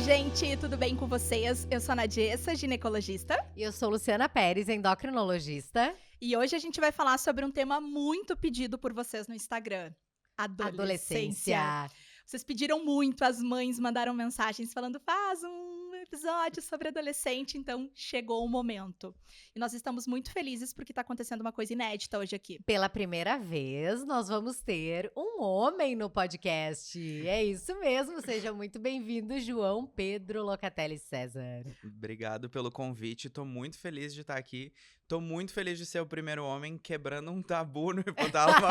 gente, tudo bem com vocês? Eu sou a Nadiessa, ginecologista. E eu sou Luciana Pérez, endocrinologista. E hoje a gente vai falar sobre um tema muito pedido por vocês no Instagram. Adolescência. Vocês pediram muito, as mães mandaram mensagens falando, faz um episódio sobre adolescente, então chegou o momento. E nós estamos muito felizes porque está acontecendo uma coisa inédita hoje aqui. Pela primeira vez, nós vamos ter um homem no podcast. É isso mesmo, seja muito bem-vindo, João Pedro Locatelli César. Obrigado pelo convite, tô muito feliz de estar aqui. Tô muito feliz de ser o primeiro homem quebrando um tabu no Hipotálamo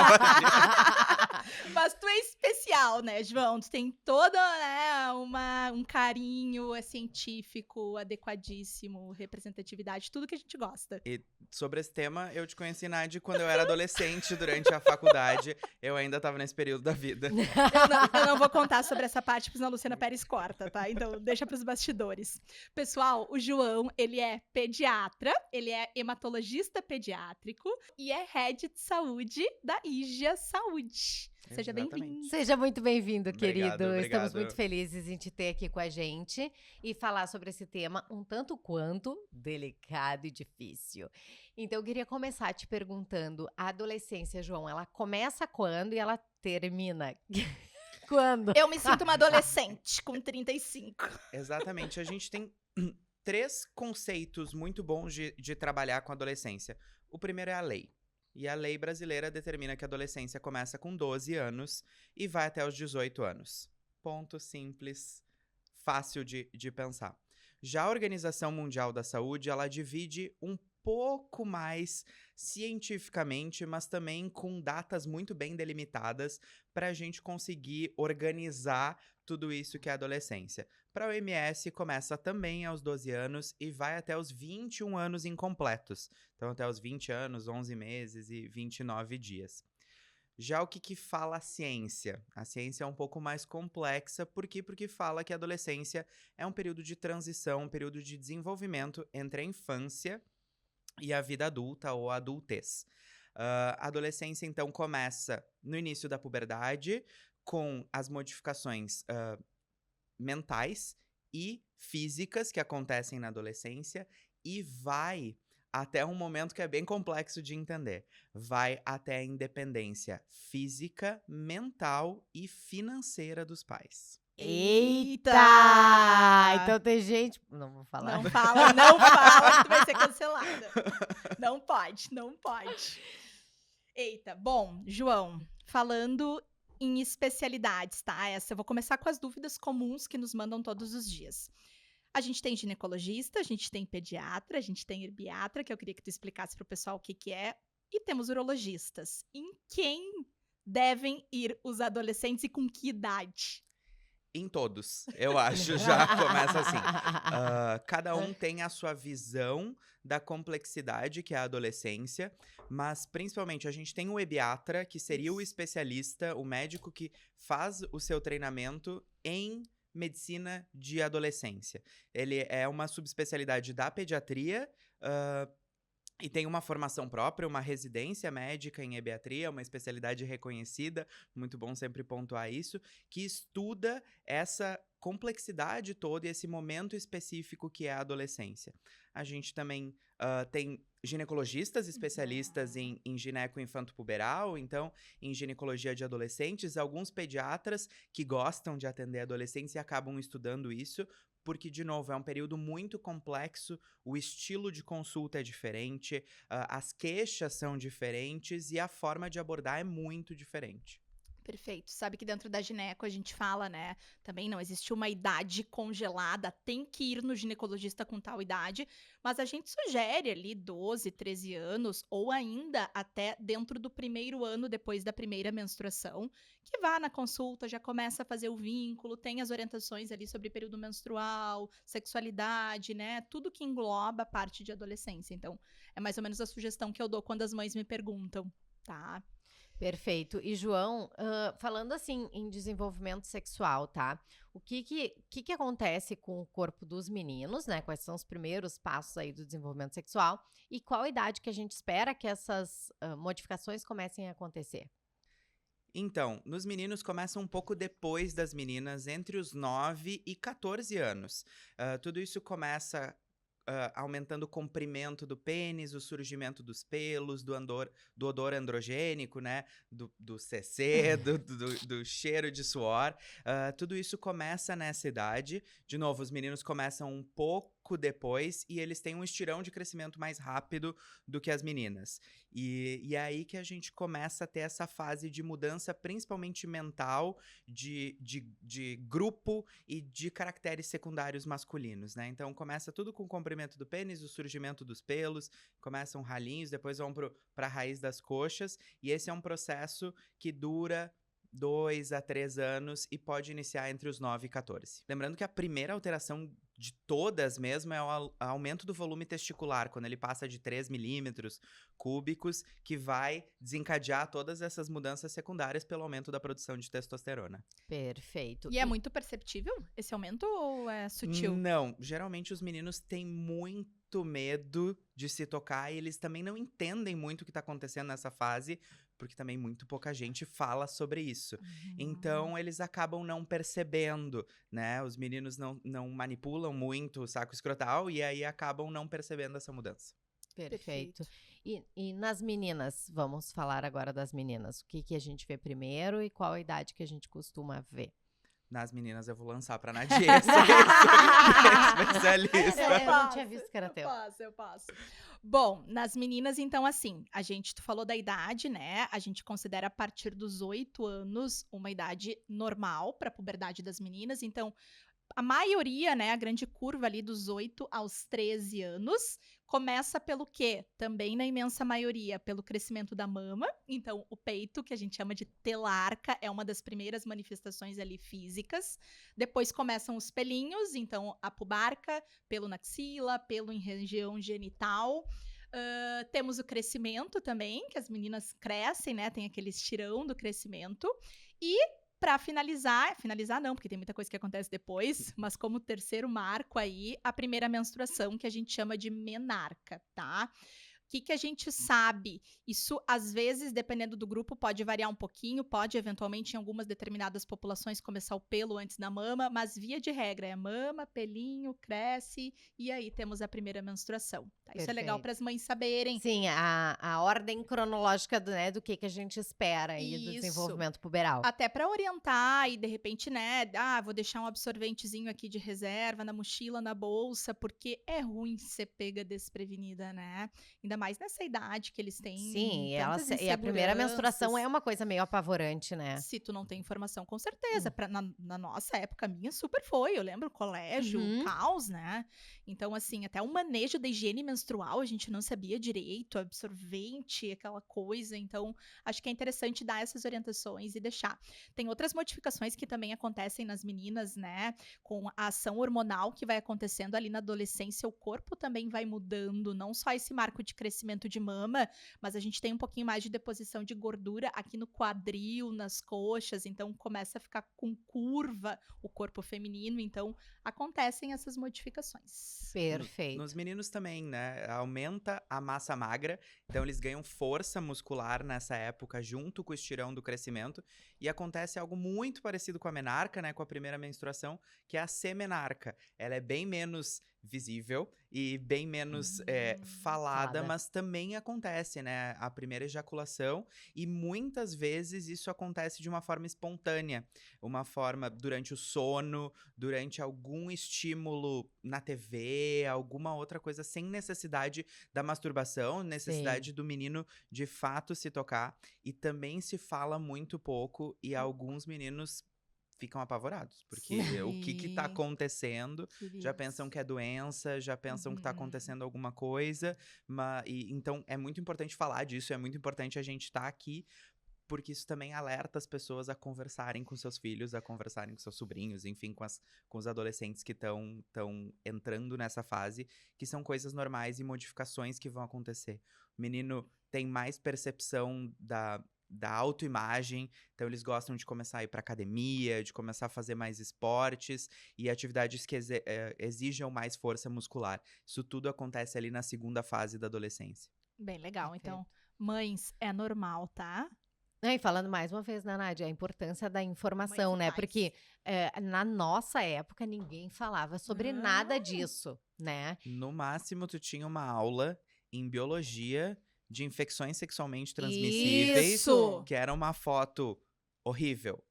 Mas tu é especial, né, João? Tu tem todo, né, um carinho científico, adequadíssimo, representatividade, tudo que a gente gosta. E sobre esse tema, eu te conheci, Nadi, quando eu era adolescente, durante a faculdade. Eu ainda tava nesse período da vida. Eu não vou contar sobre essa parte, porque senão a Luciana Pérez corta, tá? Então deixa pros bastidores. Pessoal, o João, ele é pediatra, ele é hematologista pediátrico e é head de saúde da IGEA Saúde. Seja bem-vindo. Seja muito bem-vindo, querido. Obrigado. Estamos muito felizes em te ter aqui com a gente e falar sobre esse tema um tanto quanto delicado e difícil. Então, eu queria começar te perguntando, a adolescência, João, ela começa quando e ela termina quando? Eu me sinto uma adolescente com 35. Exatamente, a gente tem 3 conceitos muito bons de trabalhar com adolescência. O primeiro é a lei. E a lei brasileira determina que a adolescência começa com 12 anos e vai até os 18 anos. Ponto simples, fácil de pensar. Já a Organização Mundial da Saúde, ela divide um pouco mais cientificamente, mas também com datas muito bem delimitadas para a gente conseguir organizar tudo isso que é a adolescência. Para a OMS, começa também aos 12 anos e vai até os 21 anos incompletos. Então, até os 20 anos, 11 meses e 29 dias. Já o que fala a ciência? A ciência é um pouco mais complexa. Por quê? Porque fala que a adolescência é um período de transição, um período de desenvolvimento entre a infância e a vida adulta ou a adultez. A adolescência, então, começa no início da puberdade, com as modificações mentais e físicas que acontecem na adolescência e vai até um momento que é bem complexo de entender. Vai até a independência física, mental e financeira dos pais. Eita! Então tem gente... Não vou falar. Não fala que tu vai ser cancelada. Não pode. Eita, bom, João, falando em especialidades, tá? Eu vou começar com as dúvidas comuns que nos mandam todos os dias. A gente tem ginecologista, a gente tem pediatra, a gente tem herbiatra, que eu queria que tu explicasse pro pessoal o que é, e temos urologistas. Em quem devem ir os adolescentes e com que idade? Em todos, eu acho, já começa assim. Cada um tem a sua visão da complexidade que é a adolescência, mas principalmente a gente tem o ebiatra, que seria o especialista, o médico que faz o seu treinamento em medicina de adolescência. Ele é uma subespecialidade da pediatria, e tem uma formação própria, uma residência médica em ebiatria, uma especialidade reconhecida, muito bom sempre pontuar isso, que estuda essa complexidade toda e esse momento específico que é a adolescência. A gente também tem ginecologistas especialistas em gineco-infanto-puberal, então em ginecologia de adolescentes, alguns pediatras que gostam de atender adolescentes e acabam estudando isso, porque, de novo, é um período muito complexo, o estilo de consulta é diferente, as queixas são diferentes e a forma de abordar é muito diferente. Perfeito. Sabe que dentro da gineco a gente fala, né? Também não existe uma idade congelada, tem que ir no ginecologista com tal idade, mas a gente sugere ali 12, 13 anos, ou ainda até dentro do primeiro ano depois da primeira menstruação, que vá na consulta, já começa a fazer o vínculo, tem as orientações ali sobre período menstrual, sexualidade, né? Tudo que engloba a parte de adolescência. Então, é mais ou menos a sugestão que eu dou quando as mães me perguntam, tá? Perfeito. E, João, falando assim em desenvolvimento sexual, tá? O que acontece com o corpo dos meninos, né? Quais são os primeiros passos aí do desenvolvimento sexual? E qual a idade que a gente espera que essas modificações comecem a acontecer? Então, nos meninos começa um pouco depois das meninas, entre os 9 e 14 anos. Tudo isso começa aumentando o comprimento do pênis, o surgimento dos pelos, do odor androgênico, né? Do CC, do cheiro de suor. Tudo isso começa nessa idade. De novo, os meninos começam um pouco depois e eles têm um estirão de crescimento mais rápido do que as meninas. E é aí que a gente começa a ter essa fase de mudança, principalmente mental, de grupo e de caracteres secundários masculinos, né? Então começa tudo com o comprimento do pênis, o surgimento dos pelos, começam ralinhos, depois vão para a raiz das coxas, e esse é um processo que dura 2 a 3 anos e pode iniciar entre os 9 e 14. Lembrando que a primeira alteração de todas mesmo é o aumento do volume testicular, quando ele passa de 3 milímetros cúbicos, que vai desencadear todas essas mudanças secundárias pelo aumento da produção de testosterona. Perfeito. E é muito perceptível esse aumento ou é sutil? Não, geralmente os meninos têm muito medo de se tocar e eles também não entendem muito o que tá acontecendo nessa fase, porque também muito pouca gente fala sobre isso. Então eles acabam não percebendo, né? Os meninos não manipulam muito o saco escrotal e aí acabam não percebendo essa mudança. Perfeito. E nas meninas, vamos falar agora das meninas. O que a gente vê primeiro e qual a idade que a gente costuma ver? Nas meninas eu vou lançar pra Nadia, que é especialista. Eu não tinha visto que era teu. Eu passo. Bom, nas meninas, então, assim, tu falou da idade, né? A gente considera a partir dos 8 anos uma idade normal para a puberdade das meninas. Então, a maioria, né, a grande curva ali dos 8 aos 13 anos, começa pelo quê? Também na imensa maioria, pelo crescimento da mama. Então, o peito, que a gente chama de telarca, é uma das primeiras manifestações ali físicas. Depois começam os pelinhos, então a pubarca, pelo na axila, pelo em região genital. Temos o crescimento também, que as meninas crescem, né? Tem aquele estirão do crescimento. E pra finalizar não, porque tem muita coisa que acontece depois, mas como terceiro marco aí, a primeira menstruação, que a gente chama de menarca, tá? O que a gente sabe? Isso, às vezes, dependendo do grupo, pode variar um pouquinho, pode, eventualmente, em algumas determinadas populações, começar o pelo antes da mama, mas, via de regra, é mama, pelinho, cresce, e aí temos a primeira menstruação. Tá? Isso é legal para as mães saberem. Sim, a ordem cronológica do que a gente espera aí do desenvolvimento puberal. Até para orientar e, de repente, né, vou deixar um absorventezinho aqui de reserva na mochila, na bolsa, porque é ruim ser pega desprevenida, né? Ainda mais nessa idade que eles têm. Sim, e a primeira menstruação é uma coisa meio apavorante, né? Se tu não tem informação, com certeza. Na nossa época, a minha super foi. Eu lembro, colégio, caos, né? Então, assim, até o manejo da higiene menstrual a gente não sabia direito, absorvente, aquela coisa. Então, acho que é interessante dar essas orientações e deixar. Tem outras modificações que também acontecem nas meninas, né? Com a ação hormonal que vai acontecendo ali na adolescência, o corpo também vai mudando, não só esse marco de crescimento de mama, mas a gente tem um pouquinho mais de deposição de gordura aqui no quadril, nas coxas, então começa a ficar com curva o corpo feminino, então acontecem essas modificações. Perfeito. Nos meninos também, né? Aumenta a massa magra, então eles ganham força muscular nessa época junto com o estirão do crescimento, e acontece algo muito parecido com a menarca, né? Com a primeira menstruação, que é a semenarca. Ela é bem menos visível e bem menos falada, mas também acontece, né? A primeira ejaculação, e muitas vezes isso acontece de uma forma espontânea, uma forma durante o sono, durante algum estímulo na TV, alguma outra coisa, sem necessidade da masturbação, necessidade do menino de fato se tocar, e também se fala muito pouco, e alguns meninos ficam apavorados, porque o que tá acontecendo, já pensam que é doença, já pensam que tá acontecendo alguma coisa, então é muito importante falar disso, é muito importante a gente estar aqui, porque isso também alerta as pessoas a conversarem com seus filhos, a conversarem com seus sobrinhos, enfim, com os adolescentes que estão entrando nessa fase, que são coisas normais e modificações que vão acontecer. O menino tem mais percepção da autoimagem, então eles gostam de começar a ir pra academia, de começar a fazer mais esportes e atividades que exijam mais força muscular. Isso tudo acontece ali na segunda fase da adolescência. Bem legal, então, mães, é normal, tá? E falando mais uma vez, né, Nádia, a importância da informação, né? demais. Porque na nossa época ninguém falava sobre nada Não. disso, né? No máximo, tu tinha uma aula em biologia de infecções sexualmente transmissíveis, Isso! que era uma foto horrível,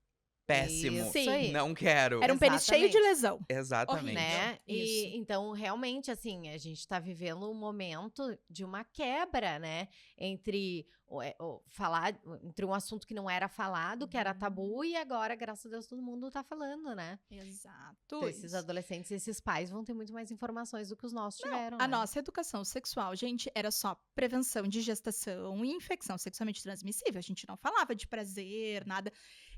péssimo, Isso Sim. aí. não quero. Era um pênis cheio de Exatamente. lesão. Exatamente. Horrível. Né? Isso. E então, realmente, assim, a gente tá vivendo um momento de uma quebra, né? Entre falar entre um assunto que não era falado, que era tabu, e agora, graças a Deus, todo mundo tá falando, né? Exato. Então, esses adolescentes, esses pais vão ter muito mais informações do que os nossos tiveram, A né? nossa educação sexual, gente, era só prevenção de gestação e infecção sexualmente transmissível. A gente não falava de prazer, nada.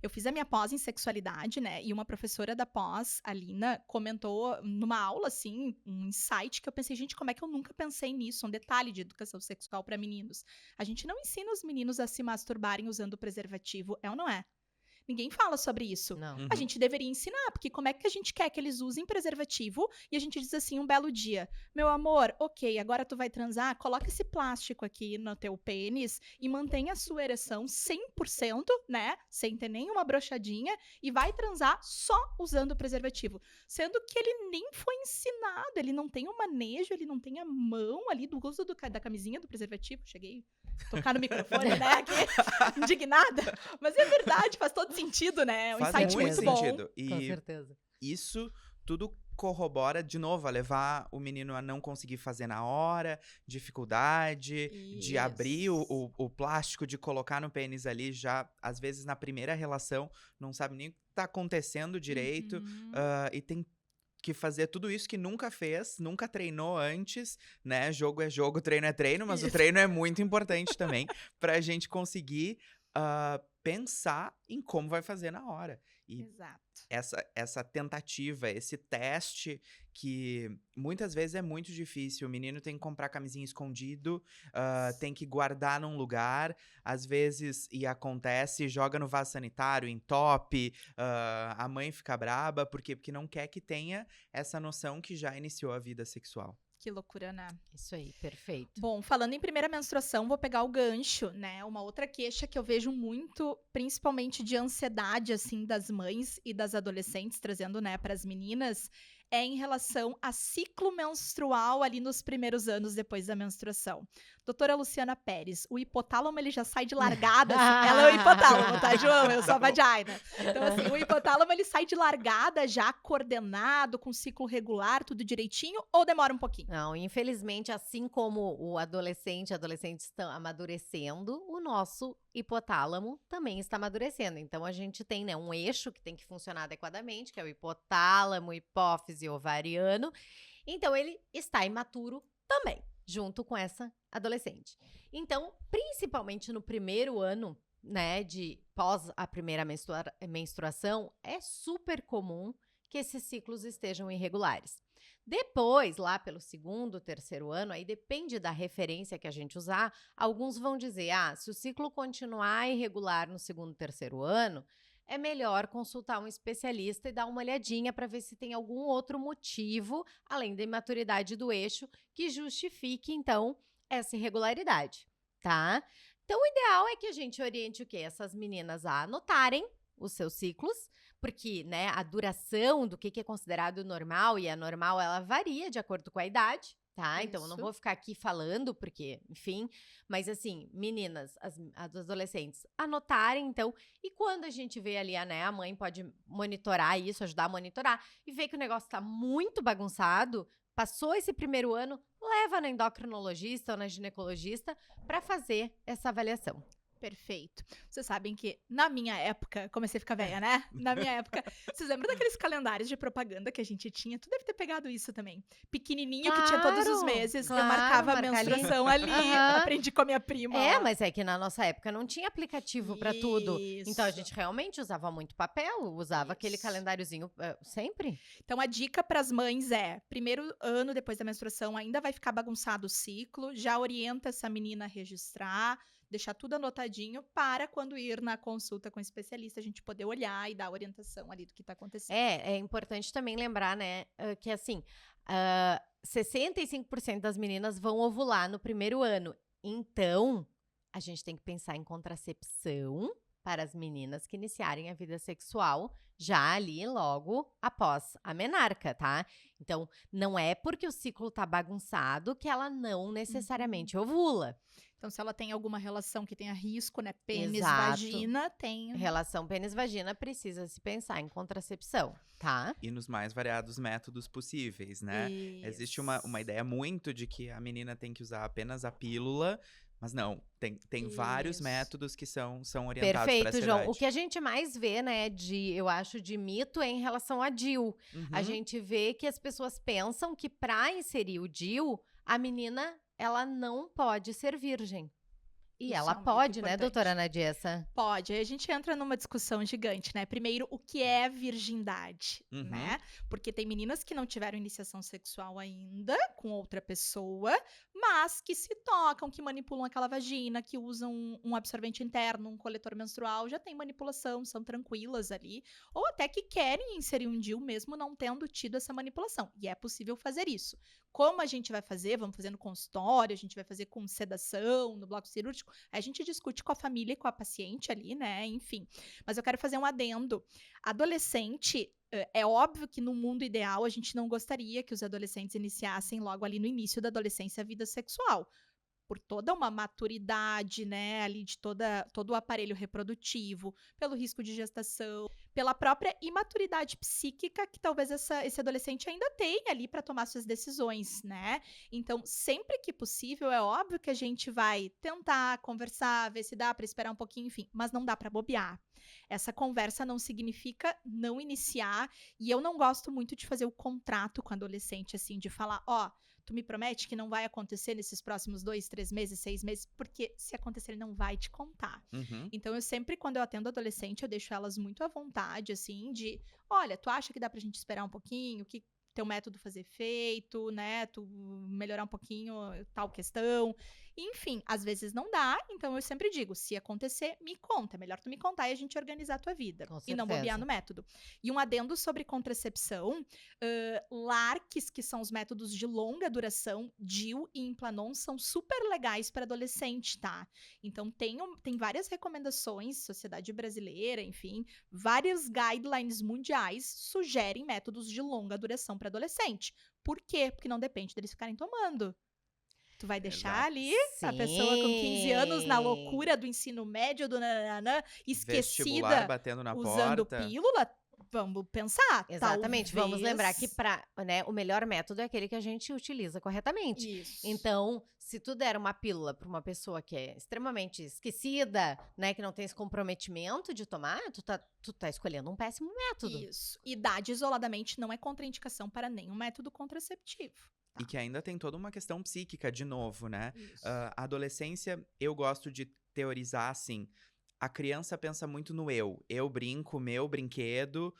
Eu fiz a minha pós em sexualidade, né? E uma professora da pós, a Lina, comentou numa aula, assim, um insight que eu pensei, gente, como é que eu nunca pensei nisso? Um detalhe de educação sexual para meninos. A gente não ensina os meninos a se masturbarem usando preservativo, é ou não é? Ninguém fala sobre isso. Não. Uhum. A gente deveria ensinar, porque como é que a gente quer que eles usem preservativo e a gente diz assim um belo dia, meu amor, ok, agora tu vai transar, coloca esse plástico aqui no teu pênis e mantenha a sua ereção 100%, né, sem ter nenhuma brochadinha e vai transar só usando o preservativo. Sendo que ele nem foi ensinado, ele não tem o manejo, ele não tem a mão ali do uso da camisinha do preservativo. Cheguei a tocar no microfone, né, aqui, indignada. Mas é verdade, faz todo sentido, né? É um Faz insight muito muito bom. sentido. Com E certeza. isso tudo corrobora, de novo, a levar o menino a não conseguir fazer na hora, dificuldade de abrir o plástico, de colocar no pênis ali já, às vezes, na primeira relação, não sabe nem o que tá acontecendo direito, Uhum. e tem que fazer tudo isso que nunca fez, nunca treinou antes, né? Jogo é jogo, treino é treino, mas o Isso. treino é muito importante também pra gente conseguir pensar em como vai fazer na hora. E Exato. essa tentativa, esse teste que muitas vezes é muito difícil. O menino tem que comprar camisinha escondido, tem que guardar num lugar, às vezes, e acontece, joga no vaso sanitário, entope, a mãe fica braba, por quê? Porque não quer que tenha essa noção que já iniciou a vida sexual. Que loucura, né? Isso aí, perfeito. Bom, falando em primeira menstruação, vou pegar o gancho, né? Uma outra queixa que eu vejo muito, principalmente de ansiedade, assim, das mães e das adolescentes, trazendo, né, para as meninas, é em relação a ciclo menstrual ali nos primeiros anos depois da menstruação. Doutora Luciana Pérez, o hipotálamo, ele já sai de largada, assim. Ela é o hipotálamo, tá, João? Eu sou a vagina. Então, assim, o hipotálamo, ele sai de largada já coordenado, com ciclo regular, tudo direitinho, ou demora um pouquinho? Não, infelizmente, assim como o adolescente, adolescentes estão amadurecendo, o nosso hipotálamo também está amadurecendo. Então, a gente tem, né, um eixo que tem que funcionar adequadamente, que é o hipotálamo, hipófise e ovariano. Então, ele está imaturo também, junto com essa adolescente. Então, principalmente no primeiro ano, né, de pós a primeira menstruação, é super comum que esses ciclos estejam irregulares. Depois, lá pelo segundo, terceiro ano, aí depende da referência que a gente usar, alguns vão dizer, se o ciclo continuar irregular no segundo, terceiro ano, é melhor consultar um especialista e dar uma olhadinha para ver se tem algum outro motivo, além da imaturidade do eixo, que justifique, então, essa irregularidade, tá? Então, o ideal é que a gente oriente o quê? Essas meninas a anotarem os seus ciclos, porque, né, a duração do que é considerado normal e anormal, ela varia de acordo com a idade, tá? Então, eu não Isso. vou ficar aqui falando, porque, enfim, mas assim, meninas, as adolescentes, anotarem, então, e quando a gente vê ali, né, a mãe pode monitorar isso, ajudar a monitorar, e ver que o negócio tá muito bagunçado, passou esse primeiro ano, leva na endocrinologista ou na ginecologista para fazer essa avaliação. Perfeito. Vocês sabem que, na minha época, comecei a ficar velha, né? Na minha época, vocês lembram daqueles calendários de propaganda que a gente tinha? Tu deve ter pegado isso também. Pequenininho, que tinha todos os Claro, meses. claro, eu marcava a marcar ali. menstruação ali. Aham. Aprendi com a minha prima. Mas é que na nossa época não tinha aplicativo para tudo. Então a Isso. gente realmente usava muito papel, usava aquele Isso. calendáriozinho sempre. Então, a dica para as mães é: primeiro ano depois da menstruação ainda vai ficar bagunçado o ciclo, já orienta essa menina a registrar, deixar tudo anotadinho para quando ir na consulta com o especialista a gente poder olhar e dar orientação ali do que está acontecendo. É importante também lembrar, né, que assim, 65% das meninas vão ovular no primeiro ano. Então, a a gente tem que pensar em contracepção para as meninas que iniciarem a vida sexual já ali logo após a menarca, tá? Então, não é porque o ciclo tá bagunçado que ela não necessariamente ovula. Então, se ela tem alguma relação que tenha risco, né? Pênis, Exato. vagina, tem. Relação pênis-vagina precisa se pensar em contracepção, tá? E nos mais variados métodos possíveis, né? Existe uma ideia muito de que a menina tem que usar apenas a pílula, mas não, tem vários Isso. métodos que são orientados para Perfeito, essa João. idade. O que a gente mais vê, né, eu acho, de mito é em relação a DIU. A Uhum. gente vê que as pessoas pensam que pra inserir o DIU, a menina, ela não pode ser virgem. E Isso ela é um mito pode, né, importante. doutora Nadiessa? Pode. Aí a gente entra numa discussão gigante, né? Primeiro, o que é virgindade, Uhum. né? Porque tem meninas que não tiveram iniciação sexual ainda com outra pessoa, mas que se tocam, que manipulam aquela vagina, que usam um absorvente interno, um coletor menstrual, já tem manipulação, são tranquilas ali. Ou até que querem inserir um DIU mesmo não tendo tido essa manipulação. E é possível fazer isso. Como a gente vai fazer? Vamos fazer no consultório, a gente vai fazer com sedação, no bloco cirúrgico. Aí a gente discute com a família e com a paciente ali, né? Enfim. Mas eu quero fazer um adendo. Adolescente, é óbvio que no mundo ideal a gente não gostaria que os adolescentes iniciassem logo ali no início da adolescência a vida sexual. Por toda uma maturidade, né, ali de todo o aparelho reprodutivo, pelo risco de gestação, pela própria imaturidade psíquica que talvez esse adolescente ainda tenha ali para tomar suas decisões, né? Então, sempre que possível, é óbvio que a gente vai tentar conversar, ver se dá para esperar um pouquinho, enfim, mas não dá para bobear. Essa conversa não significa não iniciar, e eu não gosto muito de fazer o contrato com o adolescente, assim, de falar, ó, tu me promete que não vai acontecer nesses próximos 2, 3 meses, 6 meses, porque se acontecer, ele não vai te contar. Uhum. Então, eu sempre, quando eu atendo adolescente, eu deixo elas muito à vontade, assim, de, olha, tu acha que dá pra gente esperar um pouquinho, que teu método fazer efeito, né, tu melhorar um pouquinho tal questão. Enfim, às vezes não dá, então eu sempre digo, se acontecer, me conta, é melhor tu me contar e a gente organizar a tua vida. Com E não bobear certeza. no método. E um adendo sobre contracepção, LARCs, que são os métodos de longa duração, DIU e Implanon, são super legais para adolescente, tá? Então, tem várias recomendações, Sociedade Brasileira, enfim, várias guidelines mundiais sugerem métodos de longa duração para adolescente. Por quê? Porque não depende deles ficarem tomando. Tu vai deixar Exato. ali a pessoa com 15 anos na Sim. loucura do ensino médio, do nananã, Vestibular esquecida, batendo na usando porta. pílula? Vamos pensar. Exatamente. Vamos lembrar que Talvez. né, o melhor método é aquele que a gente utiliza corretamente. Isso. Então, se tu der uma pílula para uma pessoa que é extremamente esquecida, né, que não tem esse comprometimento de tomar, tu tá escolhendo um péssimo método. Isso. Idade isoladamente não é contraindicação para nenhum método contraceptivo. E que ainda tem toda uma questão psíquica, de novo, né? Isso. A adolescência, eu gosto de teorizar assim. A criança pensa muito no eu. Eu brinco, meu brinquedo.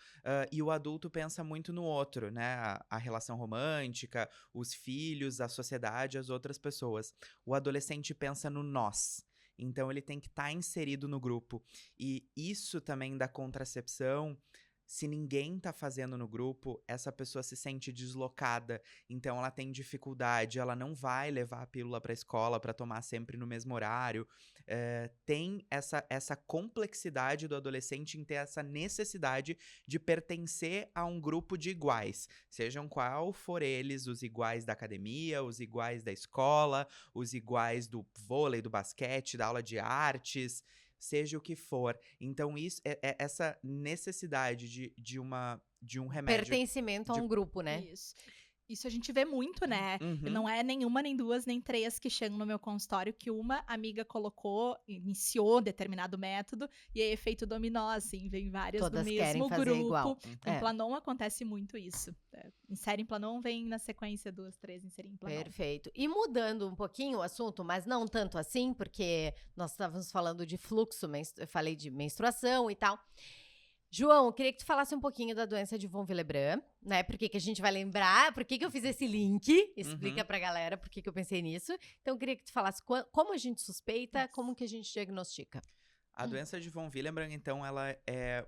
E o adulto pensa muito no outro, né? A relação romântica, os filhos, a sociedade, as outras pessoas. O adolescente pensa no nós. Então ele tem que estar inserido no grupo. E isso também da contracepção. Se ninguém tá fazendo no grupo, essa pessoa se sente deslocada. Então ela tem dificuldade, ela não vai levar a pílula pra escola pra tomar sempre no mesmo horário. Tem essa complexidade do adolescente em ter essa necessidade de pertencer a um grupo de iguais. Sejam qual for eles, os iguais da academia, os iguais da escola, os iguais do vôlei, do basquete, da aula de artes. Seja o que for. Então, isso é essa necessidade de um remédio. Pertencimento a de- um grupo, né? Isso a gente vê muito, né? Uhum. E não é nenhuma, nem duas, nem três que chegam no meu consultório que uma amiga colocou, iniciou determinado método, e aí efeito dominó, assim, vem várias Todas do querem mesmo fazer grupo. igual. Em É. Planon acontece muito isso. Insere em Planon, vem na sequência 2, 3, inserir em Planon. Perfeito. E mudando um pouquinho o assunto, mas não tanto assim, porque nós estávamos falando de fluxo, eu falei de menstruação e tal. João, eu queria que tu falasse um pouquinho da doença de von Willebrand, né? Por que que a gente vai lembrar? Por que que eu fiz esse link? Explica pra galera por que que eu pensei nisso. Então, eu queria que tu falasse como a gente suspeita, como que a gente diagnostica. A doença de von Willebrand, então, ela é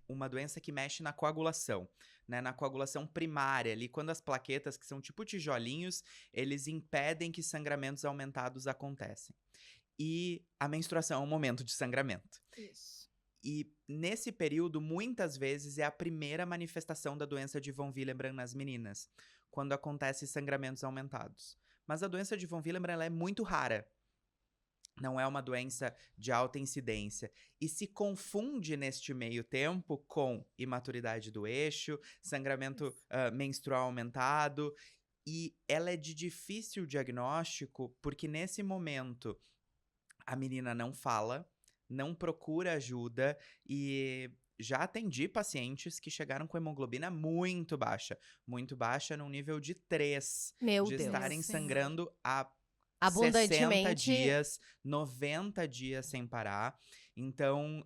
uma doença que mexe na coagulação, né? Na coagulação primária, ali, quando as plaquetas, que são tipo tijolinhos, eles impedem que sangramentos aumentados acontecem. e a menstruação é um momento de sangramento. Isso. E nesse período, muitas vezes, é a primeira manifestação da doença de von Willebrand nas meninas, quando acontecem sangramentos aumentados. Mas a doença de von Willebrand ela é muito rara. Não é uma doença de alta incidência. E se confunde neste meio tempo com imaturidade do eixo, sangramento menstrual aumentado. E ela é de difícil diagnóstico, porque nesse momento a menina não fala, não procura ajuda e já atendi pacientes que chegaram com hemoglobina muito baixa num nível de 3, Meu de Deus. estarem Meu Senhor. sangrando há 60 Abundantemente. dias, 90 dias sem parar. Então,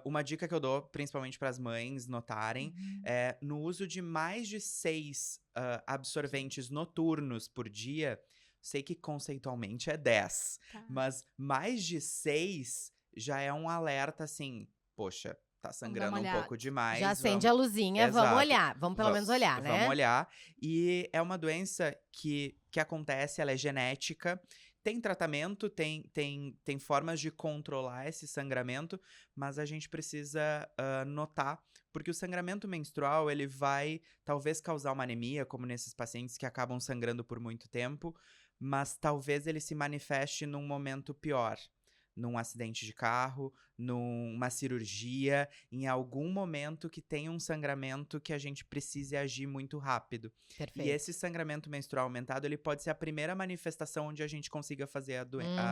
uma dica que eu dou, principalmente para as mães notarem, é no uso de mais de 6 absorventes noturnos por dia. Sei que conceitualmente é 10, Tá. mas mais de 6 já é um alerta assim, poxa, tá sangrando um pouco olhada. demais. Já acende a luzinha, vamos Exato. olhar. Vamos pelo menos olhar, né? Vamos olhar. E é uma doença que acontece, ela é genética. Tem tratamento, tem formas de controlar esse sangramento, mas a gente precisa notar, porque o sangramento menstrual, ele vai talvez causar uma anemia, como nesses pacientes que acabam sangrando por muito tempo, mas talvez ele se manifeste num momento pior, num acidente de carro, numa cirurgia, em algum momento que tenha um sangramento que a gente precise agir muito rápido. Perfeito. E esse sangramento menstrual aumentado, ele pode ser a primeira manifestação onde a gente consiga fazer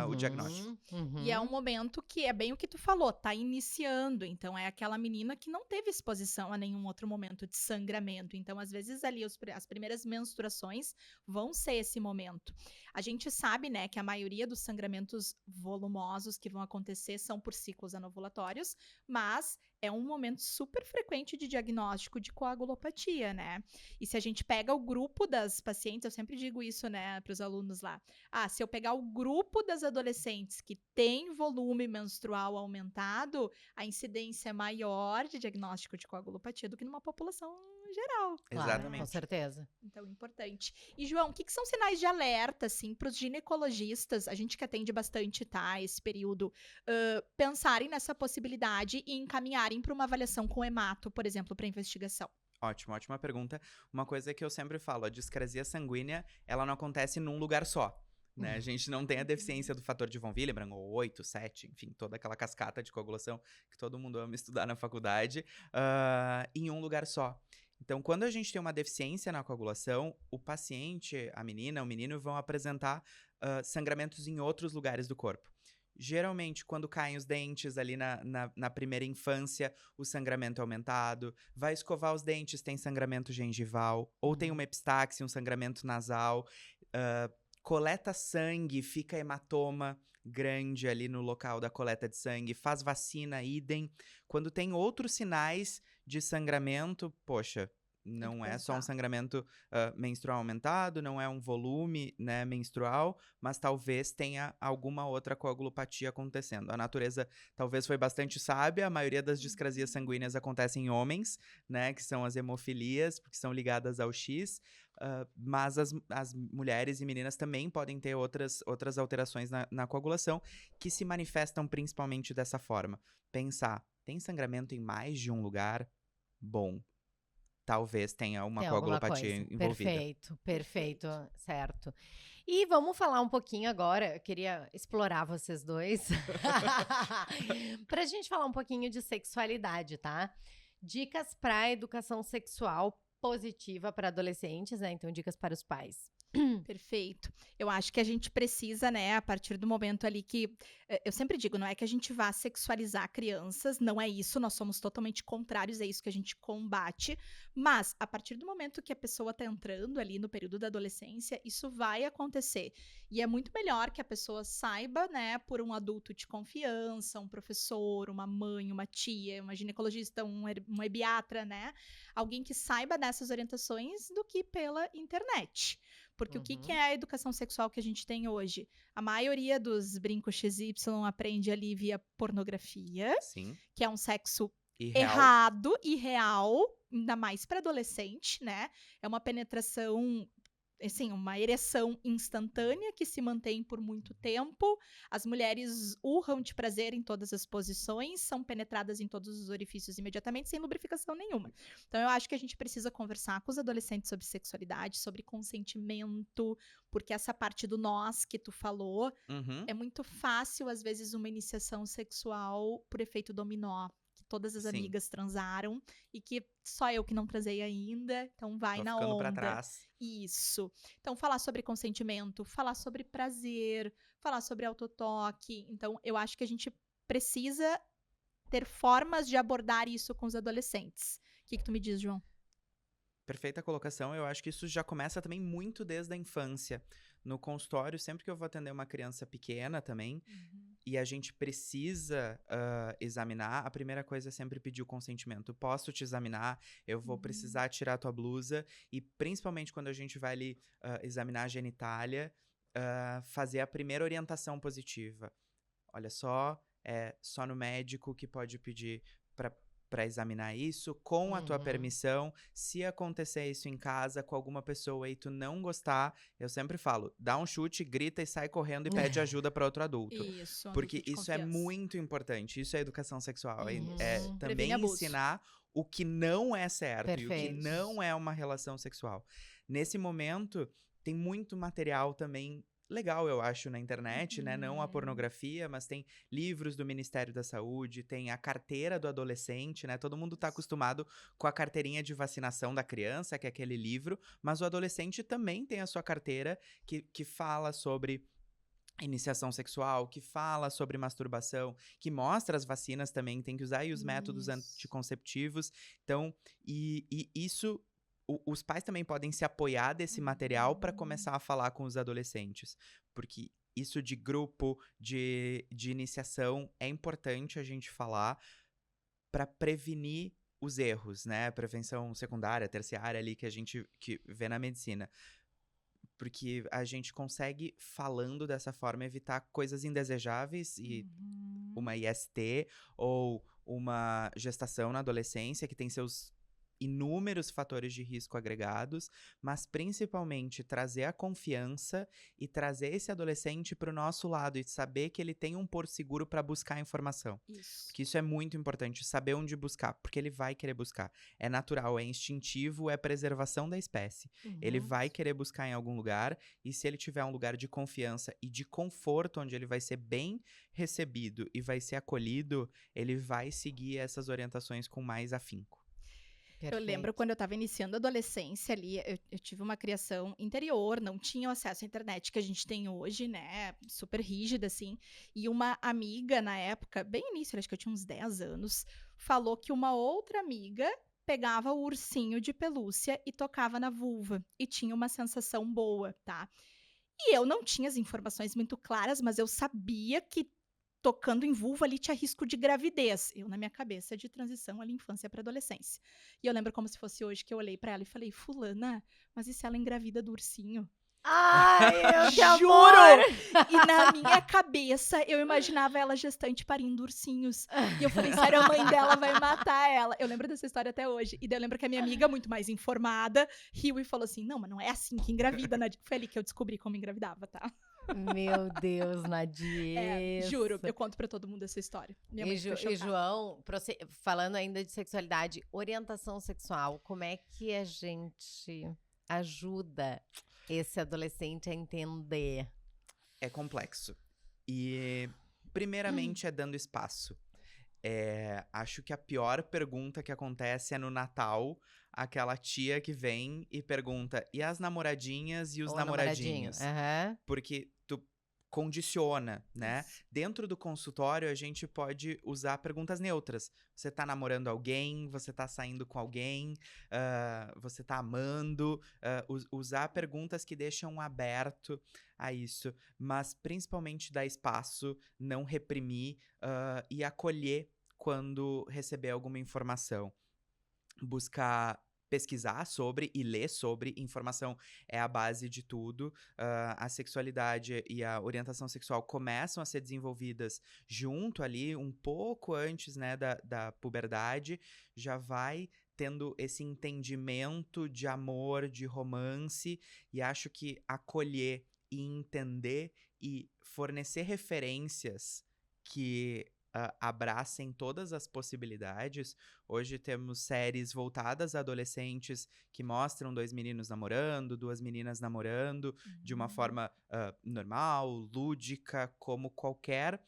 o diagnóstico. E é um momento que é bem o que tu falou, tá iniciando. Então, é aquela menina que não teve exposição a nenhum outro momento de sangramento. Então, às vezes, ali, as primeiras menstruações vão ser esse momento. A gente sabe, né, que a maioria dos sangramentos volumosos que vão acontecer são por ciclos anovulatórios, mas é um momento super frequente de diagnóstico de coagulopatia, né? E se a gente pega o grupo das pacientes, eu sempre digo isso, né, para os alunos lá. Se eu pegar o grupo das adolescentes que tem volume menstrual aumentado, a incidência é maior de diagnóstico de coagulopatia do que numa população geral. Claro, Exatamente. com certeza. Então, importante. E, João, o que são sinais de alerta, assim, para os ginecologistas, a gente que atende bastante, tá, esse período, pensarem nessa possibilidade e encaminharem para uma avaliação com hemato, por exemplo, para investigação? Ótimo, ótima pergunta. Uma coisa que eu sempre falo, a discrasia sanguínea, ela não acontece num lugar só. Né? A gente não tem a deficiência do fator de von Willebrand, ou 8, 7, enfim, toda aquela cascata de coagulação que todo mundo ama estudar na faculdade, em um lugar só. Então, quando a gente tem uma deficiência na coagulação, o paciente, a menina, o menino vão apresentar sangramentos em outros lugares do corpo. Geralmente, quando caem os dentes ali na primeira infância, o sangramento é aumentado. Vai escovar os dentes, tem sangramento gengival. Ou tem uma epistaxe, um sangramento nasal. Coleta sangue, fica hematoma grande ali no local da coleta de sangue. Faz vacina, idem. Quando tem outros sinais de sangramento, poxa, não é só um sangramento menstrual aumentado, não é um volume, né, menstrual, mas talvez tenha alguma outra coagulopatia acontecendo. A natureza talvez foi bastante sábia, a maioria das discrasias sanguíneas acontecem em homens, né, que são as hemofilias, porque são ligadas ao X, mas as mulheres e meninas também podem ter outras alterações na coagulação, que se manifestam principalmente dessa forma. Pensar, tem sangramento em mais de um lugar? Bom, talvez tenha uma coagulopatia envolvida. Perfeito, certo. E vamos falar um pouquinho agora, eu queria explorar vocês dois, pra gente falar um pouquinho de sexualidade, tá? Dicas pra educação sexual positiva para adolescentes, né? Então, dicas para os pais. Perfeito. Eu acho que a gente precisa, né, a partir do momento ali que eu sempre digo, não é que a gente vá sexualizar crianças, não é isso, nós somos totalmente contrários, é isso que a gente combate, mas a partir do momento que a pessoa tá entrando ali no período da adolescência, isso vai acontecer. E é muito melhor que a pessoa saiba, né, por um adulto de confiança, um professor, uma mãe, uma tia, uma ginecologista, um ebiatra, né, alguém que saiba dessas orientações do que pela internet. Porque o que é a educação sexual que a gente tem hoje? A maioria dos brincos XY aprende ali via pornografia, Sim. que é um sexo Irreal. errado, irreal, ainda mais para adolescente, né? É uma penetração assim, uma ereção instantânea que se mantém por muito tempo. As mulheres urram de prazer em todas as posições, são penetradas em todos os orifícios imediatamente, sem lubrificação nenhuma. Então, eu acho que a gente precisa conversar com os adolescentes sobre sexualidade, sobre consentimento, porque essa parte do nós que tu falou, Uhum. é muito fácil, às vezes, uma iniciação sexual por efeito dominó. Que todas as Sim. amigas transaram e que só eu que não transei ainda, então vai Tô na ficando pra onda. trás. Isso. Então, falar sobre consentimento, falar sobre prazer, falar sobre autotoque. Então, eu acho que a gente precisa ter formas de abordar isso com os adolescentes. O que tu me diz, João? Perfeita colocação. Eu acho que isso já começa também muito desde a infância. No consultório, sempre que eu vou atender uma criança pequena também, e a gente precisa examinar, a primeira coisa é sempre pedir o consentimento. Posso te examinar? Eu vou precisar tirar a tua blusa. E principalmente quando a gente vai ali examinar a genitália, fazer a primeira orientação positiva. Olha só, é só no médico que pode pedir para examinar isso, com a tua Uhum. permissão. Se acontecer isso em casa com alguma pessoa e tu não gostar, eu sempre falo, dá um chute, grita e sai correndo e pede ajuda para outro adulto. Isso, Porque adulto de isso é confiança. muito importante, isso é educação sexual. É Uhum. também Previne abuso. ensinar o que não é certo e o que Perfeito. não é uma relação sexual. Nesse momento, tem muito material também legal, eu acho, na internet, né? Não a pornografia, mas tem livros do Ministério da Saúde, tem a carteira do adolescente, né? Todo mundo tá acostumado com a carteirinha de vacinação da criança, que é aquele livro, mas o adolescente também tem a sua carteira que fala sobre iniciação sexual, que fala sobre masturbação, que mostra as vacinas também, tem que usar aí os métodos Isso. anticonceptivos. Então, e isso os pais também podem se apoiar desse material para começar a falar com os adolescentes, porque isso de grupo, de iniciação, é importante a gente falar para prevenir os erros, né? Prevenção secundária, terciária ali que a gente vê na medicina. Porque a gente consegue, falando dessa forma, evitar coisas indesejáveis e uma IST ou uma gestação na adolescência, que tem seus inúmeros fatores de risco agregados, mas principalmente trazer a confiança e trazer esse adolescente para o nosso lado e saber que ele tem um porto seguro para buscar informação. Isso. Porque isso é muito importante, saber onde buscar, porque ele vai querer buscar. É natural, é instintivo, é preservação da espécie. Ele vai querer buscar em algum lugar, e se ele tiver um lugar de confiança e de conforto, onde ele vai ser bem recebido e vai ser acolhido, ele vai seguir essas orientações com mais afinco. Eu lembro quando eu estava iniciando a adolescência ali, eu tive uma criação interior, não tinha o acesso à internet que a gente tem hoje, né? Super rígida, assim. E uma amiga, na época, bem início, acho que eu tinha uns 10 anos, falou que uma outra amiga pegava o ursinho de pelúcia e tocava na vulva. E tinha uma sensação boa, tá? E eu não tinha as informações muito claras, mas eu sabia que tocando em vulva ali tinha risco de gravidez. Eu, na minha cabeça, de transição ali, infância para adolescência. E eu lembro como se fosse hoje que eu olhei pra ela e falei, fulana, mas e se ela engravida do ursinho? Ai, eu que amor! Juro! E na minha cabeça, eu imaginava ela gestante parindo ursinhos. E eu falei, sério, a mãe dela vai matar ela. Eu lembro dessa história até hoje. E daí eu lembro que a minha amiga, muito mais informada, riu e falou assim, não, mas não é assim que engravida, Nadia. Foi ali que eu descobri como engravidava, tá? Meu Deus, Nadia. Juro, eu conto pra todo mundo essa história. Minha mãe ficou E chocada. João, falando ainda de sexualidade, orientação sexual, como é que a gente ajuda esse adolescente a entender? É complexo. E, primeiramente, é dando espaço. Acho que a pior pergunta que acontece é no Natal, aquela tia que vem e pergunta, e as namoradinhas e os Ou namoradinhos? Aham. Porque tu condiciona, né? Isso. Dentro do consultório, a gente pode usar perguntas neutras. Você tá namorando alguém? Você tá saindo com alguém? Você tá amando? Usar perguntas que deixam aberto a isso. Mas, principalmente, dar espaço, não reprimir e acolher quando receber alguma informação. Buscar pesquisar sobre e ler sobre. Informação é a base de tudo. A sexualidade e a orientação sexual começam a ser desenvolvidas junto ali, um pouco antes, né, da puberdade. Já vai tendo esse entendimento de amor, de romance, e acho que acolher e entender e fornecer referências que abracem todas as possibilidades. Hoje temos séries voltadas a adolescentes que mostram dois meninos namorando, duas meninas namorando, de uma Uhum. forma normal, lúdica, como qualquer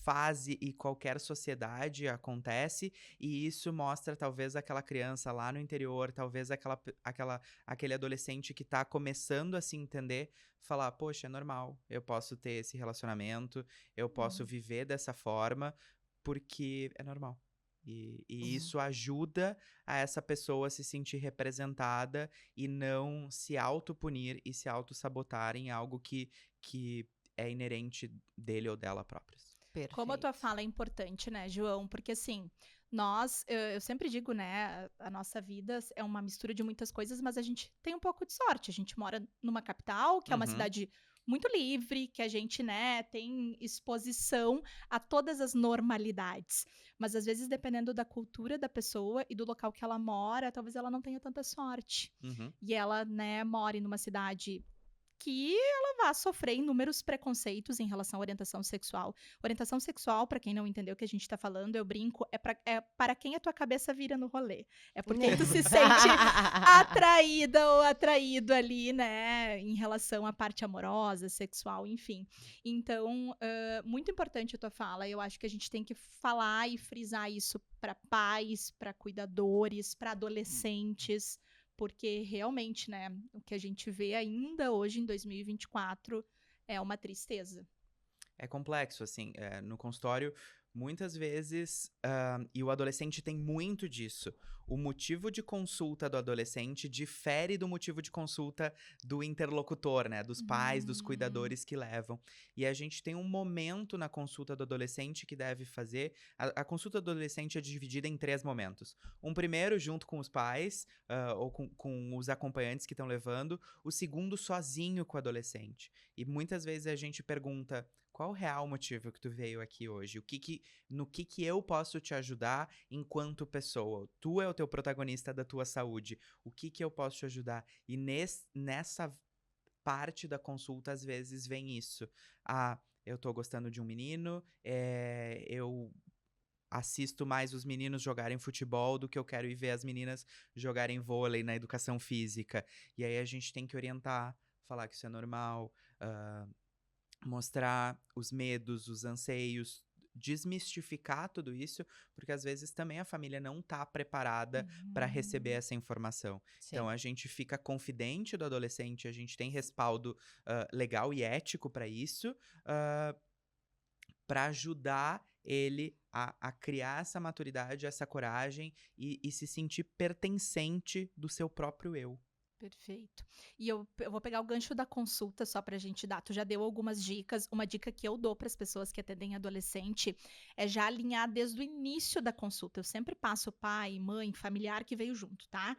fase e qualquer sociedade acontece, e isso mostra talvez aquela criança lá no interior, talvez aquele adolescente que tá começando a se entender, falar, poxa, é normal, eu posso ter esse relacionamento, eu posso Uhum. viver dessa forma, porque é normal. E Uhum. isso ajuda a essa pessoa se sentir representada e não se autopunir e se autossabotar em algo que é inerente dele ou dela próprios. Como a tua Perfeito. fala é importante, né, João? Porque assim, eu sempre digo, né, a nossa vida é uma mistura de muitas coisas, mas a gente tem um pouco de sorte. A gente mora numa capital, que é uma Uhum, cidade muito livre, que a gente, né, tem exposição a todas as normalidades. Mas às vezes, dependendo da cultura da pessoa e do local que ela mora, talvez ela não tenha tanta sorte. uhum. E ela, né, mora numa cidade que ela vai sofrer inúmeros preconceitos em relação à orientação sexual. Orientação sexual, pra quem não entendeu o que a gente tá falando, eu brinco, é para quem a tua cabeça vira no rolê. É por quem tu se sente atraída ou atraído ali, né, em relação à parte amorosa, sexual, enfim. Então, muito importante a tua fala. Eu acho que a gente tem que falar e frisar isso para pais, para cuidadores, para adolescentes, porque realmente, né, o que a gente vê ainda hoje em 2024 é uma tristeza. É complexo, assim, no consultório, muitas vezes, e o adolescente tem muito disso. O motivo de consulta do adolescente difere do motivo de consulta do interlocutor, né? Dos pais, dos Hum, cuidadores que levam. E a gente tem um momento na consulta do adolescente que deve fazer. A consulta do adolescente é dividida em 3 momentos. Um primeiro, junto com os pais, ou com os acompanhantes que estão levando. O segundo, sozinho com o adolescente. E muitas vezes a gente pergunta. Qual o real motivo que tu veio aqui hoje? No que eu posso te ajudar enquanto pessoa? Tu é o teu protagonista da tua saúde. O que eu posso te ajudar? E nessa parte da consulta, às vezes, vem isso. Ah, eu tô gostando de um menino, eu assisto mais os meninos jogarem futebol do que eu quero ir ver as meninas jogarem vôlei na educação física. E aí a gente tem que orientar, falar que isso é normal, ah, mostrar os medos, os anseios, desmistificar tudo isso, porque às vezes também a família não tá preparada para receber uhum. essa informação. Então Sim. a gente fica confidente do adolescente, a gente tem respaldo legal e ético para isso, para ajudar ele a criar essa maturidade, essa coragem e se sentir pertencente do seu próprio eu. Perfeito. E eu vou pegar o gancho da consulta só pra gente dar. Tu já deu algumas dicas. Uma dica que eu dou para as pessoas que atendem adolescente é já alinhar desde o início da consulta. Eu sempre passo pai, mãe, familiar que veio junto, tá?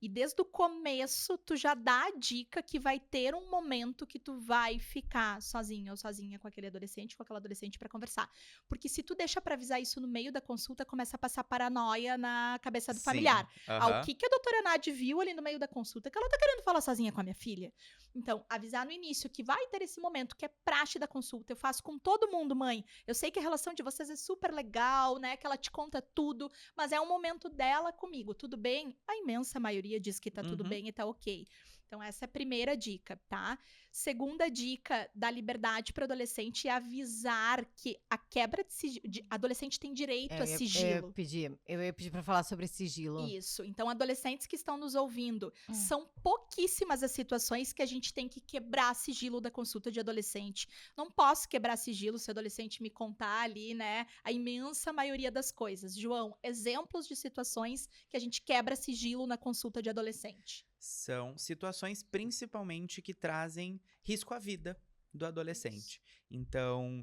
E desde o começo, tu já dá a dica que vai ter um momento que tu vai ficar sozinho ou sozinha com aquele adolescente, com aquela adolescente para conversar. Porque se tu deixa para avisar isso no meio da consulta, começa a passar paranoia na cabeça do Sim, familiar. Ah, o aham. que a doutora Nadi viu ali no meio da consulta que ela tá querendo falar sozinha com a minha filha? Então, avisar no início que vai ter esse momento que é praxe da consulta. Eu faço com todo mundo, mãe. Eu sei que a relação de vocês é super legal, né? Que ela te conta tudo, mas é um momento dela comigo, tudo bem? A imensa maioria diz que tá tudo Uhum. bem e tá ok. Então, essa é a primeira dica, tá? Segunda dica da liberdade para adolescente é avisar que a quebra de sigilo. Adolescente tem direito a sigilo. Eu ia pedir pra falar sobre sigilo. Isso. Então, adolescentes que estão nos ouvindo, são pouquíssimas as situações que a gente tem que quebrar sigilo da consulta de adolescente. Não posso quebrar sigilo se o adolescente me contar ali, né? A imensa maioria das coisas. João, exemplos de situações que a gente quebra sigilo na consulta de adolescente. São situações principalmente que trazem risco à vida do Isso. adolescente. Então,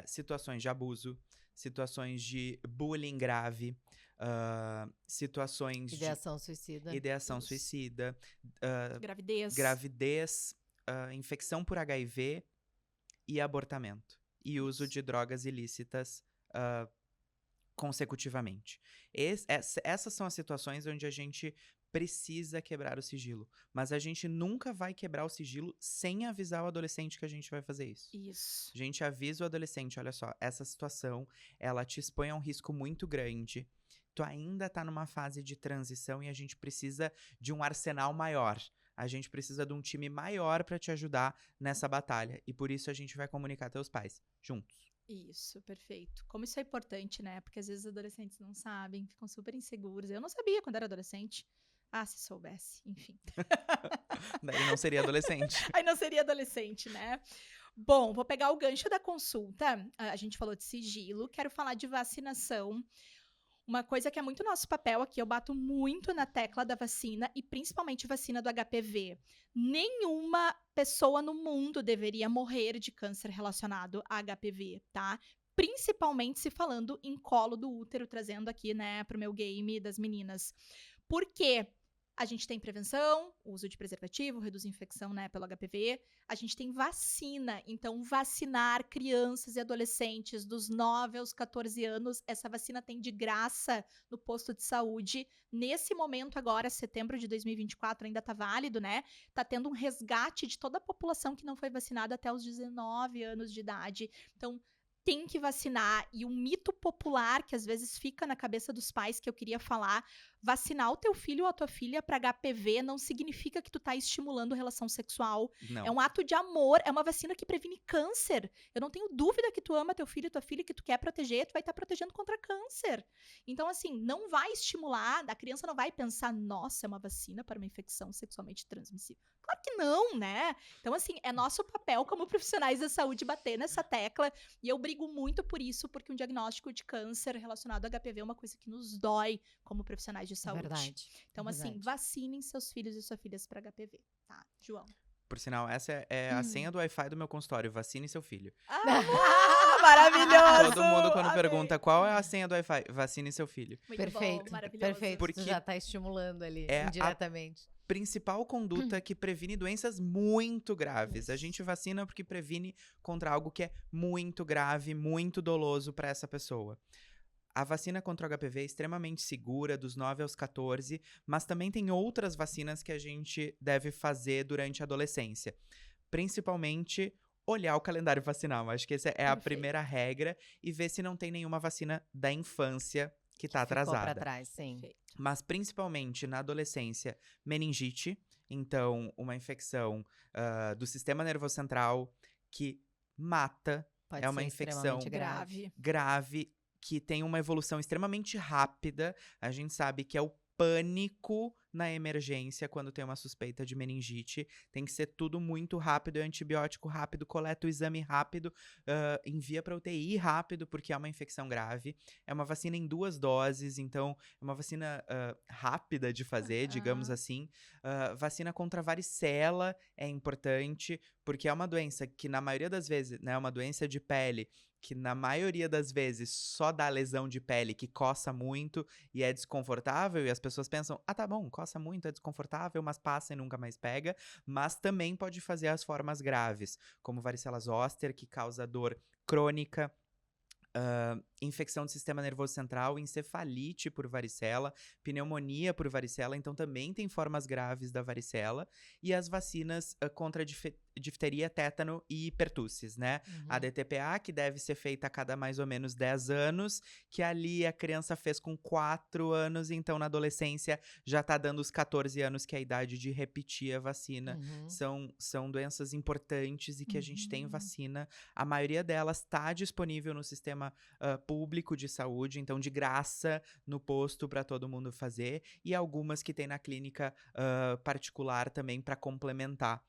situações de abuso, situações de bullying grave, situações de Ideação suicida. ideação Isso. suicida, Gravidez. gravidez, infecção por HIV e abortamento. E uso Isso. de drogas ilícitas consecutivamente. Essas são as situações onde a gente precisa quebrar o sigilo. Mas a gente nunca vai quebrar o sigilo sem avisar o adolescente que a gente vai fazer isso. Isso. A gente avisa o adolescente, olha só, essa situação, ela te expõe a um risco muito grande. Tu ainda tá numa fase de transição e a gente precisa de um arsenal maior. A gente precisa de um time maior pra te ajudar nessa batalha. E por isso a gente vai comunicar teus pais, juntos. Isso, perfeito. Como isso é importante, né? Porque às vezes os adolescentes não sabem, ficam super inseguros. Eu não sabia quando era adolescente. Ah, se soubesse, enfim. Daí não seria adolescente. Aí não seria adolescente, né? Bom, vou pegar o gancho da consulta. A gente falou de sigilo, quero falar de vacinação. Uma coisa que é muito nosso papel aqui, eu bato muito na tecla da vacina e principalmente vacina do HPV. Nenhuma pessoa no mundo deveria morrer de câncer relacionado a HPV, tá? Principalmente se falando em colo do útero, trazendo aqui, né, pro meu game das meninas. Por quê? A gente tem prevenção, uso de preservativo, reduz infecção, né, pelo HPV. A gente tem vacina, então vacinar crianças e adolescentes dos 9 aos 14 anos, essa vacina tem de graça no posto de saúde. Nesse momento agora, setembro de 2024, ainda tá válido, né? Tá tendo um resgate de toda a população que não foi vacinada até os 19 anos de idade. Então, tem que vacinar. E um mito popular que às vezes fica na cabeça dos pais que eu queria falar, vacinar o teu filho ou a tua filha para HPV não significa que tu tá estimulando relação sexual. Não. É um ato de amor, é uma vacina que previne câncer. Eu não tenho dúvida que tu ama teu filho e tua filha, que tu quer proteger, tu vai estar protegendo contra câncer. Então, assim, não vai estimular, a criança não vai pensar, nossa, é uma vacina para uma infecção sexualmente transmissível. Claro que não, né? Então, assim, é nosso papel como profissionais da saúde bater nessa tecla, e eu brigo muito por isso, porque um diagnóstico de câncer relacionado ao HPV é uma coisa que nos dói como profissionais de saúde. Verdade. Então, assim, verdade. vacinem seus filhos e suas filhas para HPV, tá? João. Por sinal, essa é a senha do Wi-Fi do meu consultório. Vacine seu filho. Ah, maravilhoso! Todo mundo, quando Amei. pergunta qual é a senha do Wi-Fi, vacine seu filho. Muito Perfeito, bom, maravilhoso. perfeito. Porque Tu já tá estimulando ali, é a- indiretamente. Principal conduta que previne doenças muito graves. A gente vacina porque previne contra algo que é muito grave, muito doloso para essa pessoa. A vacina contra o HPV é extremamente segura, dos 9 aos 14, mas também tem outras vacinas que a gente deve fazer durante a adolescência. Principalmente olhar o calendário vacinal. Acho que essa é a Perfeito. primeira regra e ver se não tem nenhuma vacina da infância que tá Ficou pra atrasada. trás, sim. Perfeito. Mas principalmente na adolescência, meningite, então uma infecção do sistema nervoso central que mata, Pode é uma ser infecção extremamente grave. grave, que tem uma evolução extremamente rápida. A gente sabe que é o pânico na emergência quando tem uma suspeita de meningite. Tem que ser tudo muito rápido, é antibiótico rápido, coleta o exame rápido, envia para UTI rápido, porque é uma infecção grave. É uma vacina em 2 doses, então é uma vacina rápida de fazer, digamos assim. Vacina contra varicela é importante, porque é uma doença que na maioria das vezes, né, é uma doença de pele, que na maioria das vezes só dá lesão de pele que coça muito e é desconfortável, e as pessoas pensam, ah, tá bom, coça muito, é desconfortável, mas passa e nunca mais pega, mas também pode fazer as formas graves, como varicela zoster, que causa dor crônica, infecção do sistema nervoso central, encefalite por varicela, pneumonia por varicela, então também tem formas graves da varicela, e as vacinas contra difteria, tétano e pertussis, né? A DTPA, que deve ser feita a cada mais ou menos 10 anos, que ali a criança fez com 4 anos, então na adolescência já tá dando os 14 anos, que é a idade de repetir a vacina. São doenças importantes e que a gente tem vacina. A maioria delas tá disponível no sistema público de saúde, então de graça no posto para todo mundo fazer, e algumas que tem na clínica particular também para complementar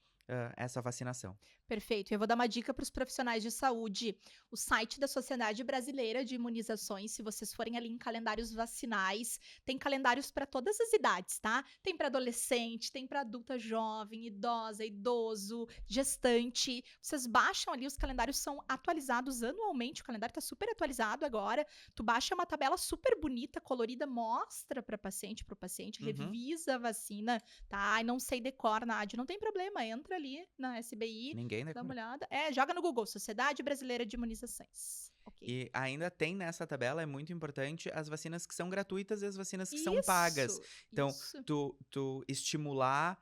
essa vacinação. Perfeito. Eu vou dar uma dica para os profissionais de saúde. O site da Sociedade Brasileira de Imunizações, se vocês forem ali em calendários vacinais, tem calendários para todas as idades, tá? Tem para adolescente, tem para adulta jovem, idosa, idoso, gestante. Vocês baixam ali, os calendários são atualizados anualmente, o calendário está super atualizado agora. Tu baixa uma tabela super bonita, colorida, mostra para paciente, pro paciente, Uhum. revisa a vacina, tá? E não sei decor, Nádia, não tem problema, entra ali na SBI. Ninguém Dá uma decora. olhada. Joga no Google, Sociedade Brasileira de Imunizações. Ok. E ainda tem nessa tabela, é muito importante, as vacinas que são gratuitas e as vacinas que são pagas. Então, Isso. tu estimular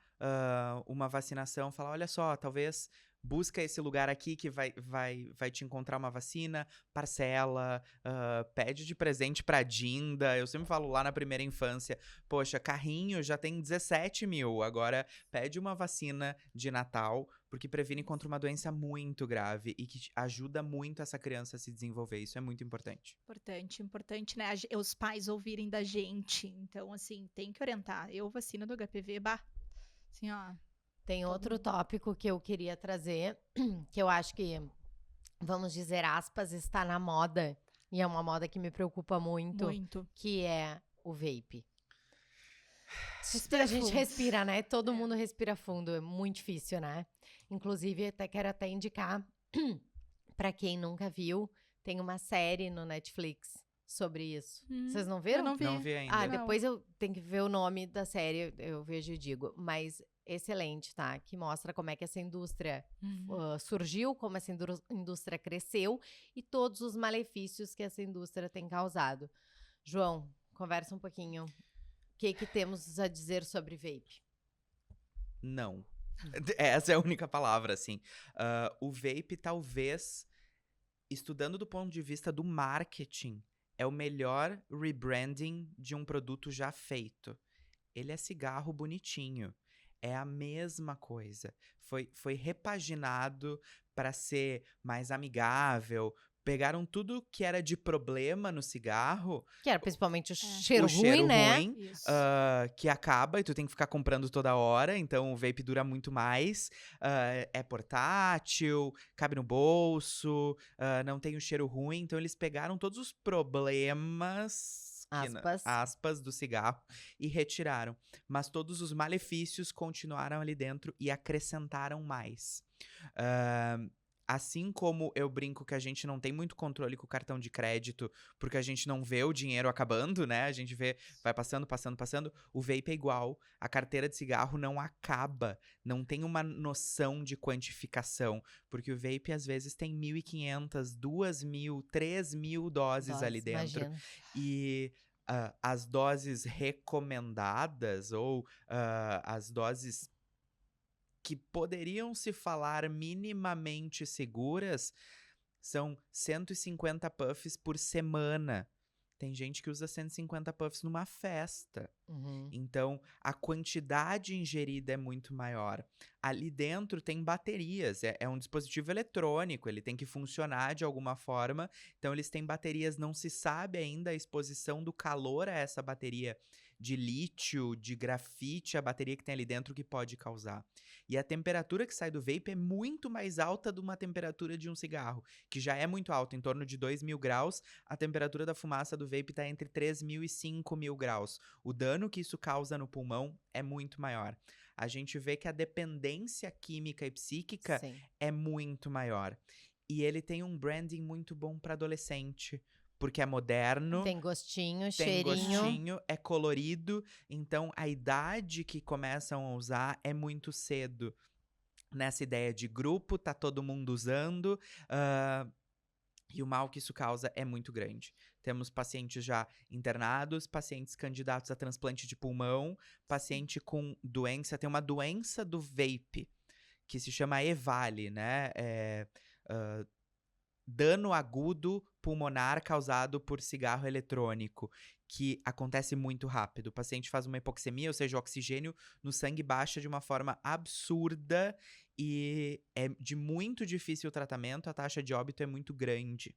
uma vacinação, falar, olha só, talvez busca esse lugar aqui que vai te encontrar uma vacina, parcela, pede de presente pra Dinda. Eu sempre falo lá na primeira infância, poxa, carrinho já tem 17 mil, agora pede uma vacina de Natal, porque previne contra uma doença muito grave e que ajuda muito essa criança a se desenvolver. Isso é muito importante. Importante, né? Os pais ouvirem da gente. Então, assim, tem que orientar. Eu vacina do HPV, assim, ó. Tem Todo outro mundo. tópico que eu queria trazer, que eu acho que, vamos dizer aspas, está na moda, e é uma moda que me preocupa muito, Muito. que é o vape. Respira A gente fundo. respira, né? Todo mundo respira fundo, é muito difícil, né? Inclusive, quero até indicar, pra quem nunca viu, tem uma série no Netflix sobre isso. Vocês não viram? Eu não vi. Não vi ainda. Ah, Não. depois eu tenho que ver o nome da série, eu vejo e digo. Mas excelente, tá? Que mostra como é que essa indústria surgiu, como essa indústria cresceu e todos os malefícios que essa indústria tem causado. João, conversa um pouquinho. O que temos a dizer sobre vape? Não. Essa é a única palavra, assim. O vape, talvez, estudando do ponto de vista do marketing, é o melhor rebranding de um produto já feito. Ele é cigarro bonitinho. É a mesma coisa. Foi repaginado para ser mais amigável. Pegaram tudo que era de problema no cigarro, Que era principalmente o cheiro o cheiro ruim, né? ruim, Isso. que acaba e tu tem que ficar comprando toda hora, então o vape dura muito mais. É portátil, cabe no bolso, não tem o cheiro ruim. Então eles pegaram todos os problemas, aspas, do cigarro e retiraram. Mas todos os malefícios continuaram ali dentro e acrescentaram mais. Assim como eu brinco que a gente não tem muito controle com o cartão de crédito, porque a gente não vê o dinheiro acabando, né? A gente vê, vai passando. O vape é igual. A carteira de cigarro não acaba. Não tem uma noção de quantificação. Porque o vape, às vezes, tem 1.500, 2.000, 3.000 doses ali dentro. Imagina. E as doses recomendadas ou as doses que poderiam se falar minimamente seguras são 150 puffs por semana. Tem gente que usa 150 puffs numa festa. Uhum. Então, a quantidade ingerida é muito maior. Ali dentro tem baterias, é um dispositivo eletrônico, ele tem que funcionar de alguma forma. Então, eles têm baterias, não se sabe ainda a exposição do calor a essa bateria de lítio, de grafite, a bateria que tem ali dentro que pode causar. E a temperatura que sai do vape é muito mais alta de uma temperatura de um cigarro, que já é muito alta, em torno de 2.000 graus. A temperatura da fumaça do vape está entre 3.000 e 5.000 graus. O dano que isso causa no pulmão é muito maior. A gente vê que a dependência química e psíquica Sim. é muito maior. E ele tem um branding muito bom para adolescente, porque é moderno. Tem gostinho, Tem cheirinho. gostinho, é colorido, então a idade que começam a usar é muito cedo. Nessa ideia de grupo, tá todo mundo usando, e o mal que isso causa é muito grande. Temos pacientes já internados, pacientes candidatos a transplante de pulmão, paciente com doença, tem uma doença do vape, que se chama EVALI, né? Dano agudo pulmonar causado por cigarro eletrônico, que acontece muito rápido. O paciente faz uma hipoxemia, ou seja, o oxigênio no sangue baixa de uma forma absurda e é de muito difícil o tratamento, a taxa de óbito é muito grande.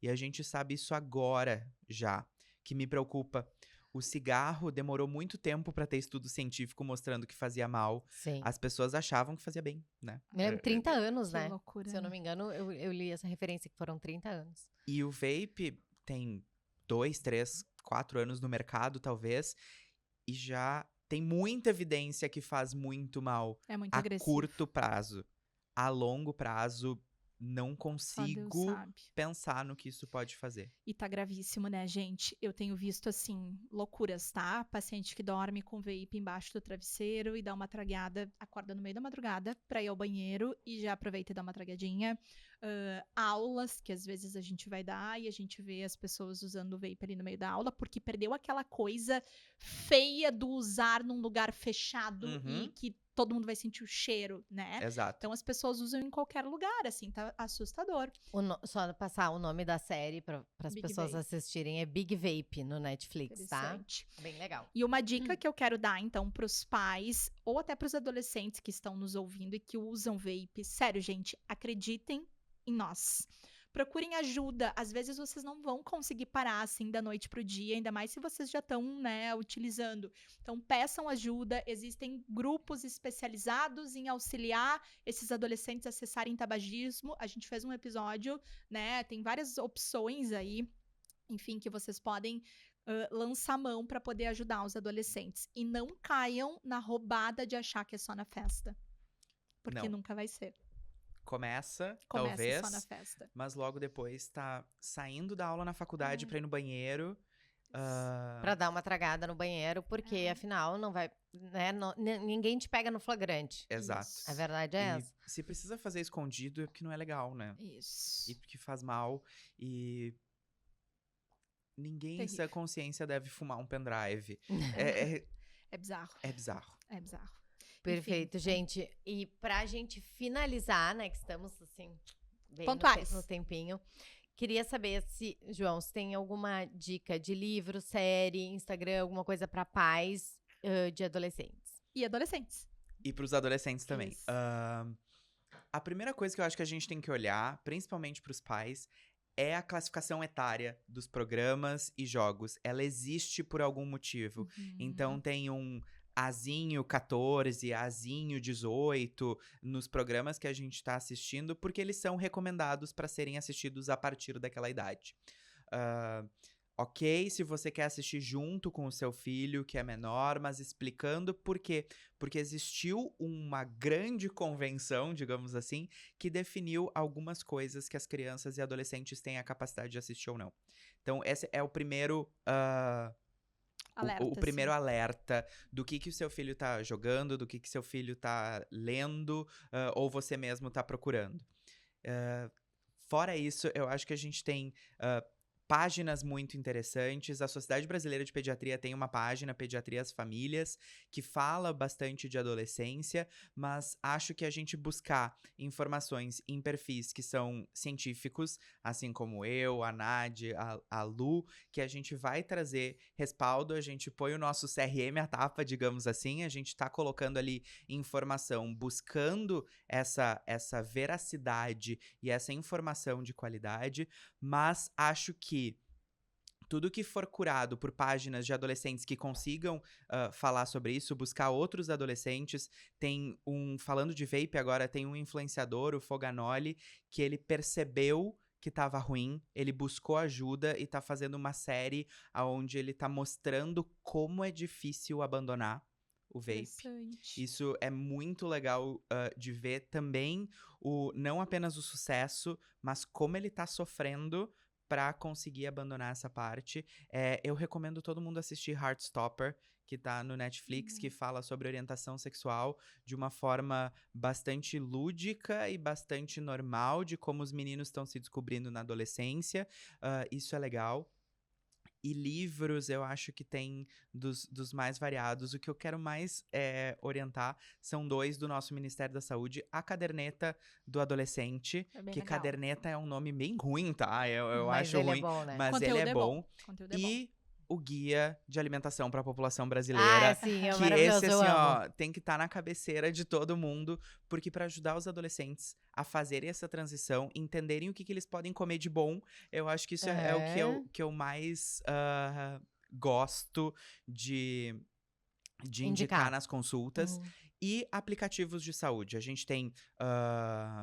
E a gente sabe isso agora já, que me preocupa. O cigarro demorou muito tempo para ter estudo científico mostrando que fazia mal. Sim. As pessoas achavam que fazia bem, né? Me lembro, 30 anos, Que né? loucura. Se eu não me engano, eu li essa referência que foram 30 anos. E o vape tem 2, 3, 4 anos no mercado, talvez, e já tem muita evidência que faz muito mal É muito a agressivo. curto prazo. A longo prazo, não Só Deus consigo sabe. pensar no que isso pode fazer. E tá gravíssimo, né, gente? Eu tenho visto, assim, loucuras, tá? Paciente que dorme com vape embaixo do travesseiro e dá uma tragada, acorda no meio da madrugada pra ir ao banheiro e já aproveita e dá uma tragadinha. Aulas que às vezes a gente vai dar e a gente vê as pessoas usando o vape ali no meio da aula porque perdeu aquela coisa feia do usar num lugar fechado e Uhum, que todo mundo vai sentir o cheiro, né? exato. Então as pessoas usam em qualquer lugar, assim, tá assustador. Só passar o nome da série para as Big pessoas Vape. assistirem é Big Vape no Netflix, tá? Interessante. Bem legal. E uma dica que eu quero dar, então, para os pais ou até para os adolescentes que estão nos ouvindo e que usam vape, sério, gente, acreditem em nós. Procurem ajuda. Às vezes vocês não vão conseguir parar assim da noite pro dia, ainda mais se vocês já estão, né, utilizando. Então, peçam ajuda. Existem grupos especializados em auxiliar esses adolescentes a cessarem tabagismo. A gente fez um episódio, né? Tem várias opções aí, enfim, que vocês podem lançar mão para poder ajudar os adolescentes. E não caiam na roubada de achar que é só na festa. Porque Não. nunca vai ser. Começa, Começa só na talvez, festa. mas logo depois tá saindo da aula na faculdade pra ir no banheiro. Pra dar uma tragada no banheiro, porque afinal não vai, né, ninguém te pega no flagrante. Exato. Isso. A verdade é E essa. se precisa fazer escondido é porque não é legal, né? Isso. E porque faz mal. E ninguém em sã Terrível. consciência deve fumar um pendrive. É É bizarro. bizarro. É bizarro. Perfeito, Enfim, gente. E pra gente finalizar, né, que estamos assim, bem Pontuais. no tempinho, queria saber se, João, se tem alguma dica de livro, série, Instagram, alguma coisa pra pais de adolescentes. E adolescentes. E pros adolescentes também. Isso. A primeira coisa que eu acho que a gente tem que olhar, principalmente pros pais, é a classificação etária dos programas e jogos. Ela existe por algum motivo. Então tem um Azinho 14, Azinho 18 nos programas que a gente tá assistindo, porque eles são recomendados para serem assistidos a partir daquela idade. Ok, se você quer assistir junto com o seu filho, que é menor, mas explicando por quê. Porque existiu uma grande convenção, digamos assim, que definiu algumas coisas que as crianças e adolescentes têm a capacidade de assistir ou não. Então, esse é o primeiro. Alerta, O primeiro sim. alerta do que o seu filho tá jogando, do que seu filho tá lendo, ou você mesmo tá procurando. Fora isso, eu acho que a gente tem páginas muito interessantes. A Sociedade Brasileira de Pediatria tem uma página, Pediatrias Famílias, que fala bastante de adolescência, mas acho que a gente buscar informações em perfis que são científicos, assim como eu, a Nadi, a Lu, que a gente vai trazer respaldo, a gente põe o nosso CRM à tapa, digamos assim, a gente tá colocando ali informação, buscando essa veracidade e essa informação de qualidade, mas acho que tudo que for curado por páginas de adolescentes que consigam falar sobre isso, buscar outros adolescentes. Falando de vape agora, tem um influenciador, o Foganoli, que ele percebeu que tava ruim, ele buscou ajuda e tá fazendo uma série onde ele tá mostrando como é difícil abandonar o vape. Interessante. Isso é muito legal de ver também, não apenas o sucesso, mas como ele tá sofrendo pra conseguir abandonar essa parte. Eu recomendo todo mundo assistir Heartstopper, que tá no Netflix, que fala sobre orientação sexual de uma forma bastante lúdica e bastante normal, de como os meninos estão se descobrindo na adolescência. Isso é legal. E livros, eu acho que tem dos mais variados. O que eu quero mais orientar são 2 do nosso Ministério da Saúde. A Caderneta do Adolescente, É bem que legal. caderneta é um nome bem ruim, tá? Eu Mas acho ele ruim, é bom, né? mas Conteúdo ele é bom. Conteúdo é bom. E o Guia de Alimentação para a População Ah, Brasileira. sim, é Que maravilhoso, esse, eu assim, amo. ó, tem que estar na cabeceira de todo mundo, porque para ajudar os adolescentes a fazerem essa transição, entenderem o que eles podem comer de bom, eu acho que isso é o que eu mais gosto de de indicar Indicar. nas consultas. Uhum. E aplicativos de saúde. A gente tem,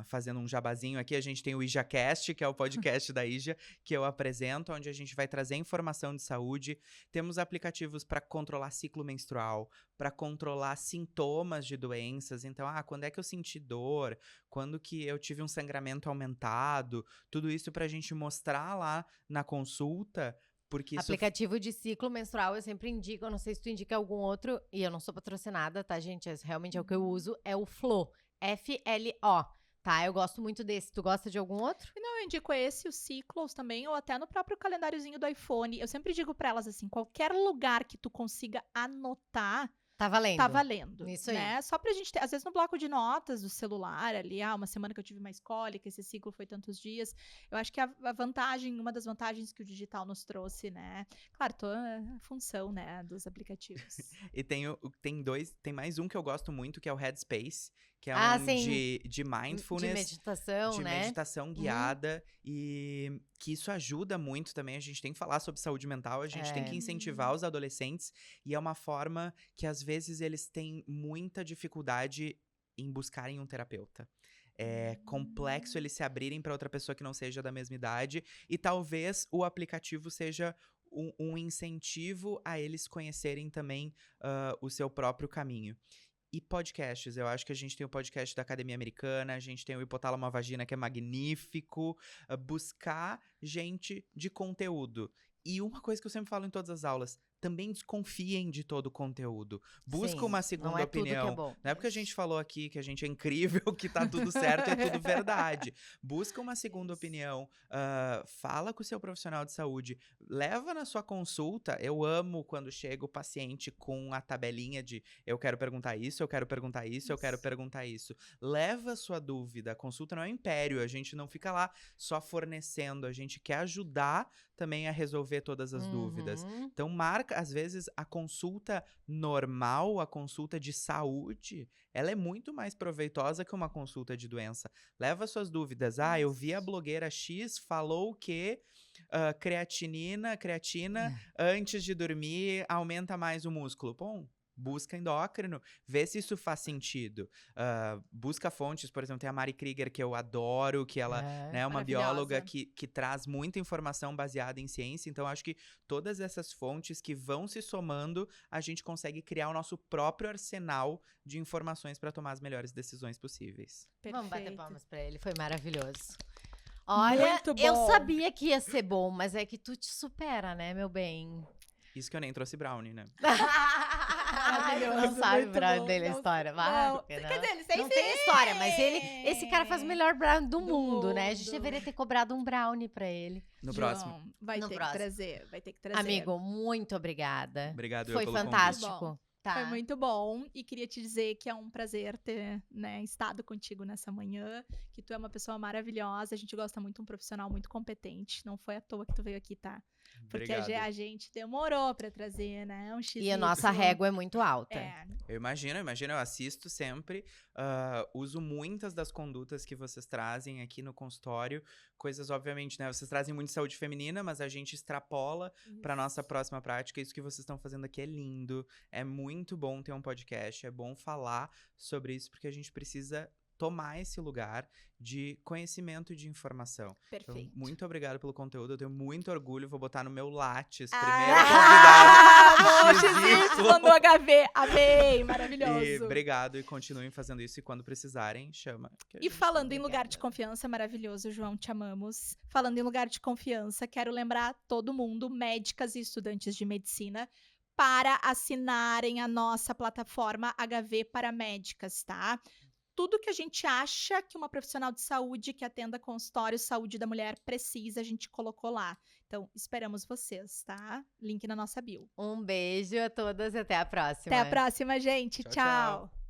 fazendo um jabazinho aqui, a gente tem o IjaCast, que é o podcast da Ija, que eu apresento, onde a gente vai trazer informação de saúde. Temos aplicativos para controlar ciclo menstrual, para controlar sintomas de doenças. Então, quando é que eu senti dor? Quando que eu tive um sangramento aumentado? Tudo isso para a gente mostrar lá na consulta, porque isso Aplicativo de ciclo menstrual, eu sempre indico, eu não sei se tu indica algum outro, e eu não sou patrocinada, tá, gente? Realmente é o que eu uso, é o Flo, F-L-O, tá? Eu gosto muito desse. Tu gosta de algum outro? Não, eu indico esse, os Ciclos também, ou até no próprio calendáriozinho do iPhone. Eu sempre digo pra elas assim, qualquer lugar que tu consiga anotar, Tá valendo. tá valendo, Isso aí. né? Só pra gente ter, às vezes no bloco de notas do celular ali, uma semana que eu tive mais cólica, esse ciclo foi tantos dias. Eu acho que a vantagem, uma das vantagens que o digital nos trouxe, né? Claro, toda a função, né, dos aplicativos. E tem mais um que eu gosto muito, que é o Headspace, que é sim. de De mindfulness, meditação, de né? meditação guiada, e que isso ajuda muito também. A gente tem que falar sobre saúde mental, a gente tem que incentivar os adolescentes, e é uma forma que às vezes eles têm muita dificuldade em buscarem um terapeuta. É complexo eles se abrirem para outra pessoa que não seja da mesma idade, e talvez o aplicativo seja um incentivo a eles conhecerem também o seu próprio caminho. E podcasts, eu acho que a gente tem o podcast da Academia Americana, a gente tem o Hipotálamo à Vagina, que é magnífico. Buscar gente de conteúdo. E uma coisa que eu sempre falo em todas as aulas, também desconfiem de todo o conteúdo. Busca Sim, uma não segunda é tudo que é opinião. bom. Não é porque a gente falou aqui que a gente é incrível, que tá tudo certo, é tudo verdade. Busca uma segunda opinião, fala com o seu profissional de saúde, leva na sua consulta. Eu amo quando chega o paciente com a tabelinha de eu quero perguntar isso, eu quero perguntar isso, eu quero perguntar isso. Leva a sua dúvida. A consulta não é um império, a gente não fica lá só fornecendo, a gente quer ajudar também a resolver todas as dúvidas. Então marca, às vezes, a consulta normal, a consulta de saúde, ela é muito mais proveitosa que uma consulta de doença. Leva suas dúvidas. Eu vi a blogueira X falou que creatina antes de dormir aumenta mais o músculo. Bom, busca endócrino, vê se isso faz sentido. Busca fontes, por exemplo, tem a Mari Krieger, que eu adoro, que ela é uma bióloga que traz muita informação baseada em ciência. Então, acho que todas essas fontes que vão se somando, a gente consegue criar o nosso próprio arsenal de informações para tomar as melhores decisões possíveis. Vamos bater Perfeito. palmas pra ele, foi maravilhoso. Olha, Muito eu bom. sabia que ia ser bom, mas é que tu te supera, né, meu bem? Isso que eu nem trouxe brownie, né? Não sabe o muito brownie bom. dele, a Não- história. não. Quer Quer dizer, ele tem não tem história, mas esse cara faz o sim. melhor brownie do Do mundo, né? A gente mundo. deveria ter cobrado um brownie pra ele. No próximo. João, vai No ter próximo. que trazer, vai ter que trazer. Amigo, muito obrigada. Obrigado eu Foi pelo fantástico. convite. Tá. Foi muito bom e queria te dizer que é um prazer ter, né, estado contigo nessa manhã, que tu é uma pessoa maravilhosa, a gente gosta muito de um profissional muito competente, não foi à toa que tu veio aqui, tá? Porque Obrigado. a gente demorou pra trazer, né, um XY. E a nossa régua é muito alta. Eu imagino, eu assisto sempre, uso muitas das condutas que vocês trazem aqui no consultório, coisas, obviamente, né, vocês trazem muito saúde feminina, mas a gente extrapola para nossa próxima prática. Isso que vocês estão fazendo aqui é lindo, é muito bom ter um podcast, é bom falar sobre isso, porque a gente precisa tomar esse lugar de conhecimento e de informação. Então, Perfeito. muito obrigado pelo conteúdo, eu tenho muito orgulho, vou botar no meu Lattes, Ah, primeiro XY convidado. no HV, amei, maravilhoso. E obrigado e continuem fazendo isso, e quando precisarem, chama. que a E gente- falando em lugar de confiança, maravilhoso, João, te amamos. Falando em lugar de confiança, quero lembrar todo mundo, médicas e estudantes de medicina, para assinarem a nossa plataforma HV para médicas, tá? Tudo que a gente acha que uma profissional de saúde que atenda consultório saúde da mulher precisa, a gente colocou lá. Então, esperamos vocês, tá? Link na nossa bio. Um beijo a todas e até a próxima. Até a próxima, gente. Tchau, tchau. Tchau.